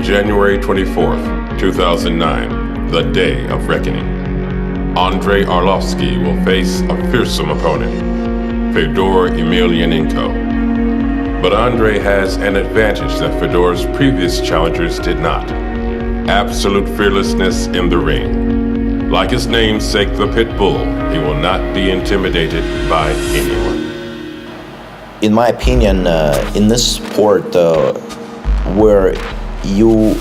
January 24th, 2009, the day of reckoning. Andrei Arlovski will face a fearsome opponent, Fedor Emelianenko. But Andrei has an advantage that Fedor's previous challengers did not. Absolute fearlessness in the ring. Like his namesake, the Pitbull, he will not be intimidated by anyone. In my opinion, in this sport where you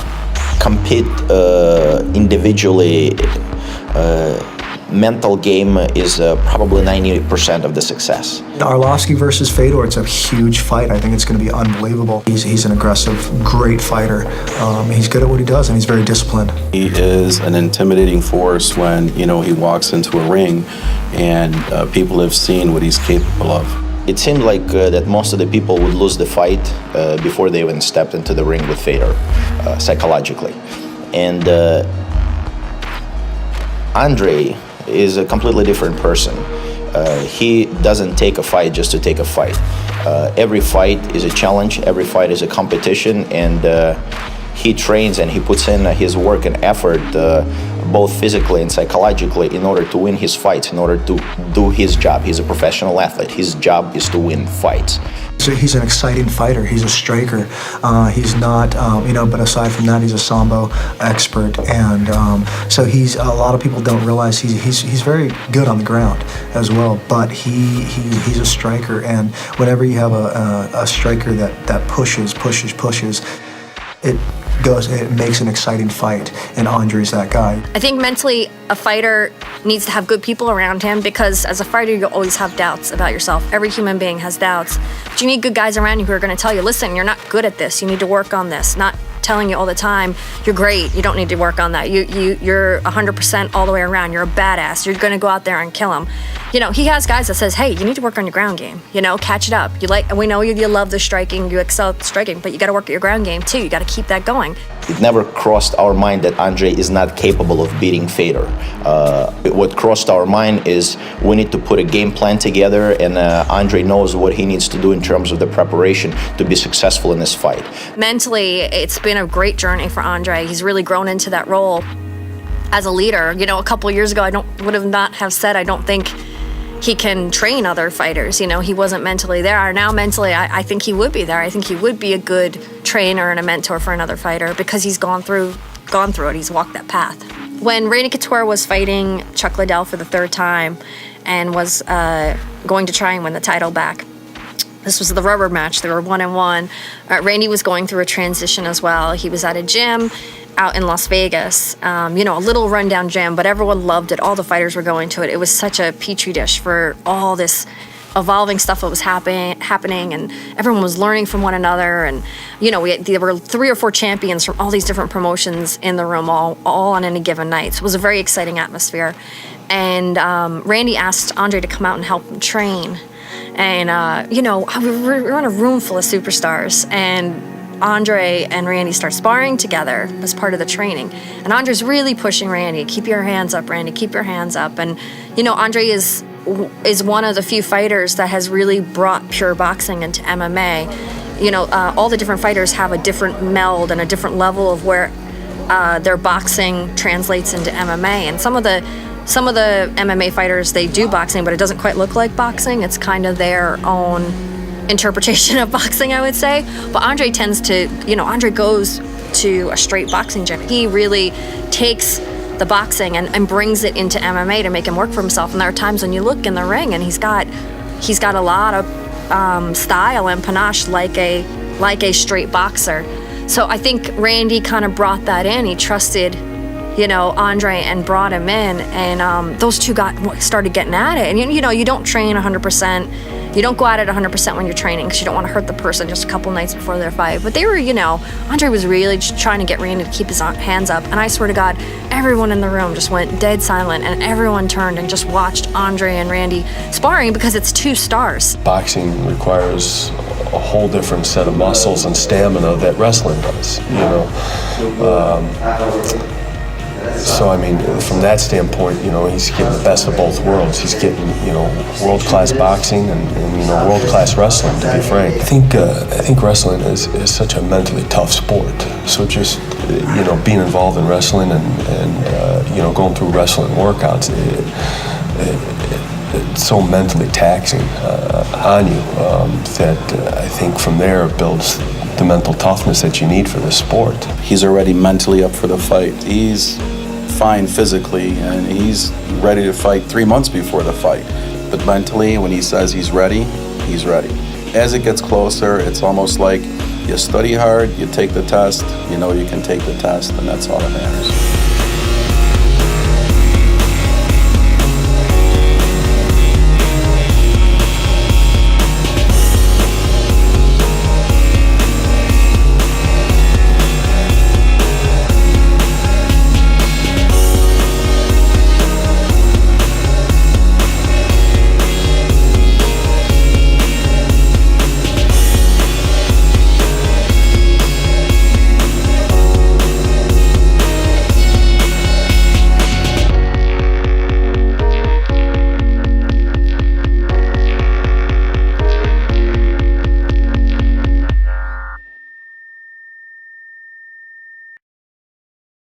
compete individually, mental game is probably 90% of the success. Arlovski versus Fedor, it's a huge fight. I think it's going to be unbelievable. He's an aggressive, great fighter. He's good at what he does, and he's very disciplined. He is an intimidating force when, he walks into a ring, and people have seen what he's capable of. It seemed like that most of the people would lose the fight before they even stepped into the ring with Fedor, psychologically. And Andrei is a completely different person. He doesn't take a fight just to take a fight. Every fight is a challenge, every fight is a competition, and he trains and he puts in his work and effort, both physically and psychologically, in order to win his fights, in order to do his job. He's a professional athlete. His job is to win fights. So he's an exciting fighter. He's a striker. He's not, but aside from that, he's a sambo expert. And so a lot of people don't realize he's very good on the ground as well, but he's a striker. And whenever you have a striker that pushes, it makes an exciting fight, and Andrei's that guy. I think mentally a fighter needs to have good people around him, because as a fighter you always have doubts about yourself. Every human being has doubts. But you need good guys around you who are going to tell you, listen, you're not good at this, you need to work on this. Not telling you all the time, you're great, you don't need to work on that. You're 100% all the way around, you're a badass, you're going to go out there and kill him. He has guys that says, hey, you need to work on your ground game, catch it up. We know you love the striking, you excel at striking, but you got to work at your ground game too. You got to keep that going. It never crossed our mind that Andrei is not capable of beating Fedor. What crossed our mind is we need to put a game plan together, and Andrei knows what he needs to do in terms of the preparation to be successful in this fight. Mentally, it's been a great journey for Andrei. He's really grown into that role as a leader. A couple of years ago, I don't think he can train other fighters. He wasn't mentally there. Now mentally, I think he would be there. I think he would be a good trainer and a mentor for another fighter, because he's gone through it. He's walked that path. When Randy Couture was fighting Chuck Liddell for the third time and was going to try and win the title back, this was the rubber match. They were 1-1. Randy was going through a transition as well. He was at a gym out in Las Vegas, a little rundown gym, but everyone loved it. All the fighters were going to it. It was such a petri dish for all this evolving stuff that was happening, and everyone was learning from one another. And there were 3 or 4 champions from all these different promotions in the room, all on any given night. So it was a very exciting atmosphere. And Randy asked Andrei to come out and help him train. And we're in a room full of superstars, and Andrei and Randy start sparring together as part of the training. And Andrei's really pushing Randy, keep your hands up, Randy, keep your hands up. And Andrei is one of the few fighters that has really brought pure boxing into MMA. All the different fighters have a different meld and a different level of where their boxing translates into MMA. And some of the MMA fighters, they do boxing, but it doesn't quite look like boxing. It's kind of their own interpretation of boxing, I would say. But Andrei Andrei goes to a straight boxing gym. He really takes the boxing and brings it into MMA to make him work for himself. And there are times when you look in the ring and he's got a lot of style and panache like a straight boxer. So I think Randy kind of brought that in. He trusted Andrei and brought him in, and those two started getting at it. And you don't train 100%. You don't go at it 100% when you're training, because you don't want to hurt the person just a couple nights before their fight. But they were, Andrei was really just trying to get Randy to keep his hands up. And I swear to God, everyone in the room just went dead silent, and everyone turned and just watched Andrei and Randy sparring, because it's 2 stars. Boxing requires a whole different set of muscles and stamina that wrestling does. So, I mean, from that standpoint, he's getting the best of both worlds. He's getting, world-class boxing and world-class wrestling, to be frank. I think wrestling is such a mentally tough sport. So just, being involved in wrestling and going through wrestling workouts, it's so mentally taxing on you that I think from there it builds the mental toughness that you need for this sport. He's already mentally up for the fight. He's fine physically, and he's ready to fight 3 months before the fight. But mentally, when he says he's ready, he's ready. As it gets closer, it's almost like you study hard, you take the test, you know you can take the test, and that's all that matters.